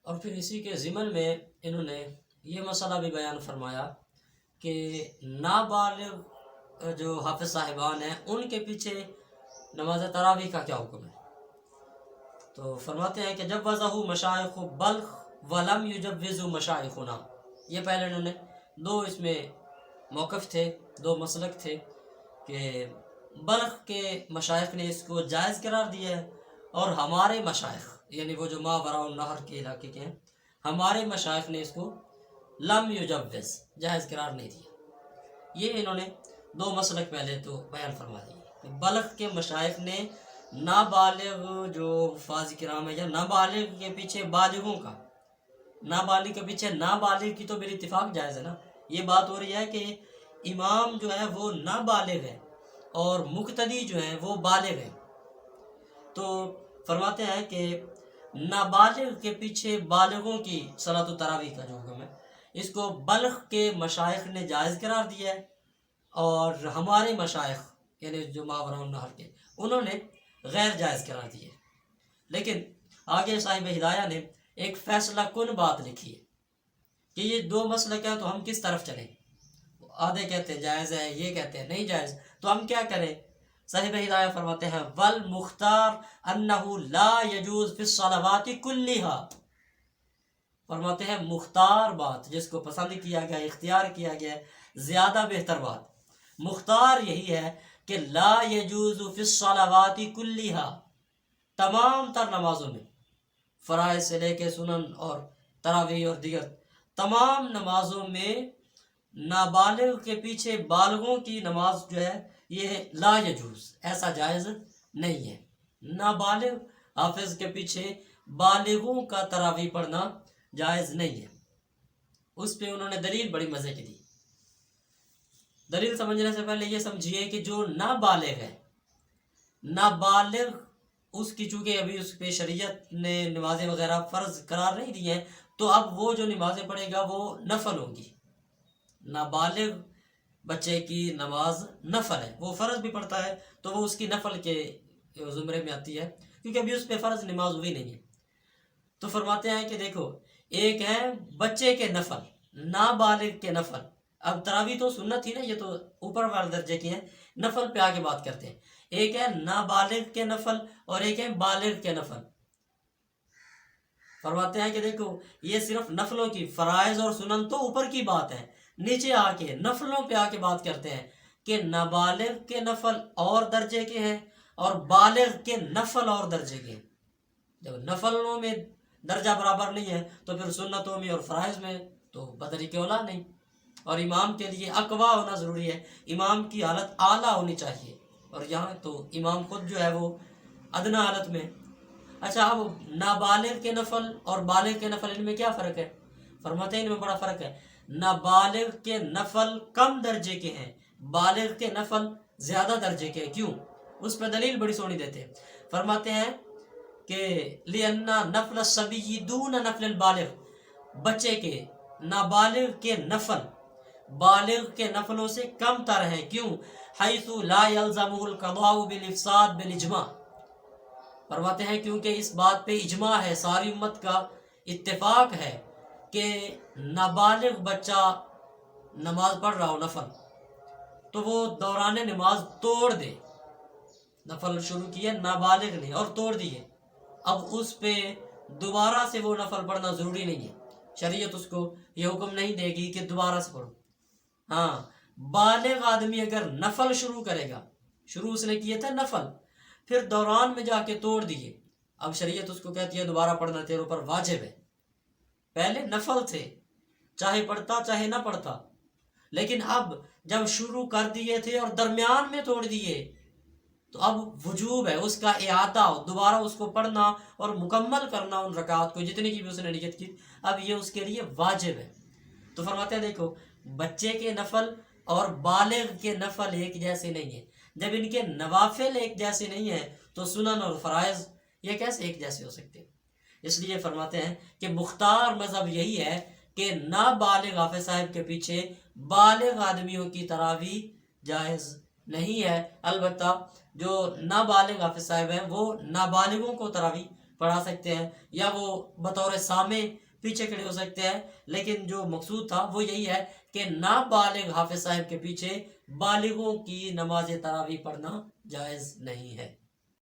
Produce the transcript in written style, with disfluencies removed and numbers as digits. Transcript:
اور پھر اسی کے ضمن میں انہوں نے یہ مسئلہ بھی بیان فرمایا کہ نابالغ جو حافظ صاحبان ہیں ان کے پیچھے نماز تراویح کا کیا حکم ہے. تو فرماتے ہیں کہ جب وضع مشائخ بلخ ولم یجوزوا مشائخنا، یہ پہلے انہوں نے دو اس میں موقف تھے، دو مسلک تھے کہ بلخ کے مشائخ نے اس کو جائز قرار دیا ہے اور ہمارے مشائخ یعنی وہ جو ماوراء النہر کے علاقے کے ہیں ہمارے مشائخ نے اس کو لم یجوز جائز قرار نہیں دیا. یہ انہوں نے دو مسلک پہلے تو بیان فرما دیے کہ بلخ کے مشائخ نے نابالغ جو حفاظ کرام ہے یا نابالغ کے پیچھے بالغوں کا، نابالغ کے پیچھے نابالغ کی تو بالاتفاق جائز ہے نا. یہ بات ہو رہی ہے کہ امام جو ہے وہ نابالغ ہے اور مقتدی جو ہیں وہ بالغ ہیں. تو فرماتے ہیں کہ نابالغ کے پیچھے بالغوں کی صلاۃ التراویح کا جو حکم ہے اس کو بلخ کے مشائخ نے جائز قرار دیا ہے اور ہمارے مشائخ یعنی جو ماوراء النہر کے انہوں نے غیر جائز قرار دیے. لیکن آگے صاحب ہدایہ نے ایک فیصلہ کن بات لکھی ہے کہ یہ دو مسلک ہیں تو ہم کس طرف چلیں. آدھے کہتے ہیں جائز ہے، یہ کہتے ہیں نہیں جائز، تو ہم کیا کریں. صاحب ہدایہ فرماتے ہیں والمختار انہ لا یجوز فی الصلوات کلھا، فرماتے ہیں مختار بات جس کو پسند کیا گیا، اختیار کیا گیا، زیادہ بہتر بات مختار یہی ہے کہ لا یجوز فی الصلوات کلھا، تمام تر نمازوں میں، فرائض سے لے کے سنن اور تراویح اور دیگر تمام نمازوں میں نابالغ کے پیچھے بالغوں کی نماز جو ہے یہ لا یجوز، ایسا جائز نہیں ہے. نابالغ حافظ کے پیچھے بالغوں کا تراویح پڑھنا جائز نہیں ہے. اس پہ انہوں نے دلیل بڑی مزے کی دی. دلیل سمجھنے سے پہلے یہ سمجھیے کہ جو نابالغ ہے، نابالغ اس کی چونکہ ابھی اس پہ شریعت نے نمازیں وغیرہ فرض قرار نہیں دی ہیں تو اب وہ جو نمازیں پڑھے گا وہ نفل ہوں گی. نابالغ بچے کی نماز نفل ہے، وہ فرض بھی پڑھتا ہے تو وہ اس کی نفل کے زمرے میں آتی ہے کیونکہ ابھی اس پہ فرض نماز ہوئی نہیں ہے. تو فرماتے ہیں کہ دیکھو ایک ہے بچے کے نفل، نابالغ کے نفل. اب تراویح تو سنت تھی نا، یہ تو اوپر والے درجے کی ہیں، نفل پہ آگے بات کرتے ہیں. ایک ہے نابالغ کے نفل اور ایک ہے بالغ کے نفل. فرماتے ہیں کہ دیکھو یہ صرف نفلوں کی، فرائض اور سنن تو اوپر کی بات ہے، نیچے آ کے نفلوں پہ آ کے بات کرتے ہیں کہ نابالغ کے نفل اور درجے کے ہیں اور بالغ کے نفل اور درجے کے ہیں. جب نفلوں میں درجہ برابر نہیں ہے تو پھر سنتوں میں اور فرائض میں تو بدری کے اولا نہیں. اور امام کے لیے اقوا ہونا ضروری ہے، امام کی حالت اعلیٰ ہونی چاہیے، اور یہاں تو امام خود جو ہے وہ ادنا حالت میں. اچھا اب نابالغ کے نفل اور بالغ کے نفل ان میں کیا فرق ہے؟ فرماتے ہیں ان میں بڑا فرق ہے. نابالغ کے نفل کم درجے کے ہیں، بالغ کے نفل زیادہ درجے کے ہیں. کیوں؟ اس پہ دلیل بڑی سونی دیتے ہیں. فرماتے ہیں کہ لِأَنَّ نَفْلَ الصَّبِيِّ دُونَ نَفْلِ الْبَالِغِ، بچے کے نابالغ کے نفل بالغ کے نفلوں سے کم تر ہیں. کیوں؟ حَيْثُ لَا يَلْزَمُهُ الْقَضَاءُ بِالْإِفْسَادِ بِالْإِجْمَاعِ، فرماتے ہیں کیونکہ اس بات پہ اجماع ہے، ساری امت کا اتفاق ہے کہ نابالغ بچہ نماز پڑھ رہا ہو نفل تو وہ دوران نماز توڑ دے. نفل شروع کیے نابالغ نے اور توڑ دیے، اب اس پہ دوبارہ سے وہ نفل پڑھنا ضروری نہیں ہے. شریعت اس کو یہ حکم نہیں دے گی کہ دوبارہ سے پڑھو. ہاں بالغ آدمی اگر نفل شروع کرے گا، شروع اس نے کیے تھے نفل، پھر دوران میں جا کے توڑ دیے، اب شریعت اس کو کہتی ہے دوبارہ پڑھنا تیرے اوپر واجب ہے. پہلے نفل تھے، چاہے پڑھتا چاہے نہ پڑھتا، لیکن اب جب شروع کر دیے تھے اور درمیان میں توڑ دیے تو اب وجوب ہے اس کا اعادہ، دوبارہ اس کو پڑھنا اور مکمل کرنا ان رکعات کو جتنی کی بھی اس نے نیت کی، اب یہ اس کے لیے واجب ہے. تو فرماتے ہیں دیکھو بچے کے نفل اور بالغ کے نفل ایک جیسے نہیں ہیں. جب ان کے نوافل ایک جیسے نہیں ہیں تو سنن اور فرائض یہ کیسے ایک جیسے ہو سکتے؟ اس لیے فرماتے ہیں کہ مختار مذہب یہی ہے کہ نابالغ حافظ صاحب کے پیچھے بالغ آدمیوں کی تراویح جائز نہیں ہے. البتہ جو نابالغ حافظ صاحب ہیں وہ نابالغوں کو تراویح پڑھا سکتے ہیں، یا وہ بطور سامع پیچھے کھڑے ہو سکتے ہیں، لیکن جو مقصود تھا وہ یہی ہے کہ نابالغ حافظ صاحب کے پیچھے بالغوں کی نماز تراویح پڑھنا جائز نہیں ہے۔